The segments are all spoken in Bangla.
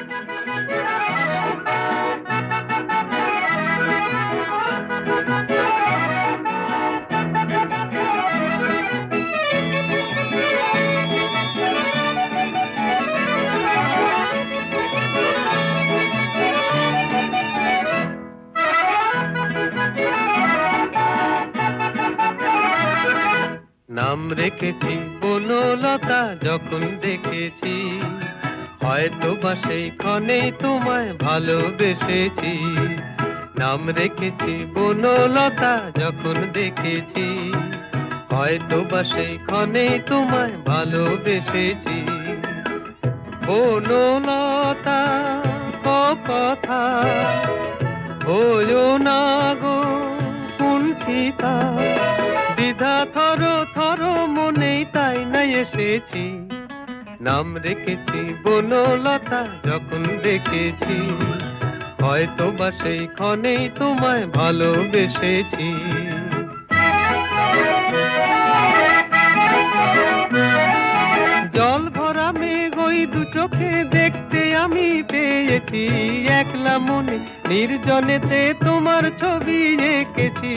নাম রেখেছি বনলতা যখন দেখেছি, হয়তো বা সেই ক্ষণেই তোমায় ভালোবেসেছি। নাম রেখেছি বনলতা যখন দেখেছি, হয়তো বা সেই ক্ষণেই তোমায় ভালোবেসেছি। বনলতা কথা হয়ো না গো কুণ্ঠিতা, দ্বিধা থর থর মনেই তাই না এসেছি। নাম রেখেছি বনলতা যখন দেখেছি, হয়তো বা সেই ক্ষণেই তোমায় ভালোবেসেছি। জল ভরা মেঘ ওই দু চোখে দেখতে আমি পেয়েছি, একলা মনে নির্জনেতে তোমার ছবি এঁকেছি।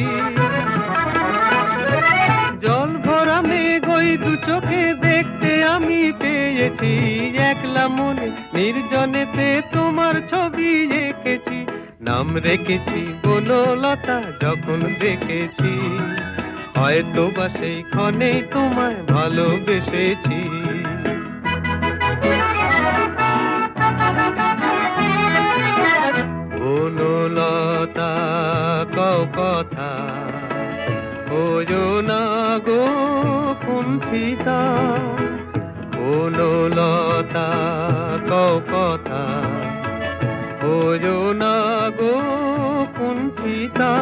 জল ভরা মেঘ ওই দু চোখে দেখতে আমি পেয়েছি, একলা মনে নির্জনেতে তোমার ছবি এঁকেছি। নাম রেখেছি বনলতা যখন দেখেছি, হয়তো বা সেই ক্ষণেই তোমায় ভালোবেসেছি। বনলতা কও কথা হয়ো না গো কুণ্ঠিতা, বনলতা কও কথা হয়ো না গো কুণ্ঠিতা।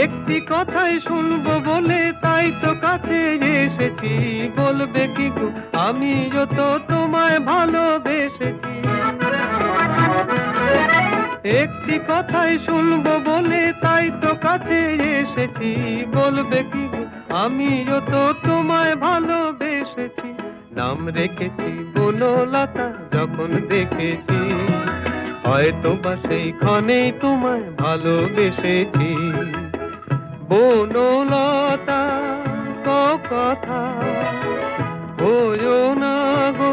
একটি কথাই শুনবো বলে তাই তো কাছে এসেছি, বলবে কি গো আমি যত তোমায় ভালোবেসেছি। একটি কথাই শুনবো বলে তাই তো কাছে এসেছি, বলবে কি গো আমি যত তোমায় ভালোবেসেছি। নাম রেখেছি বনলতা যখন দেখেছি, হয়তো বা সেই ক্ষণেই তোমায় ভালোবেসেছি। বনলতা কথা হয়ো না গো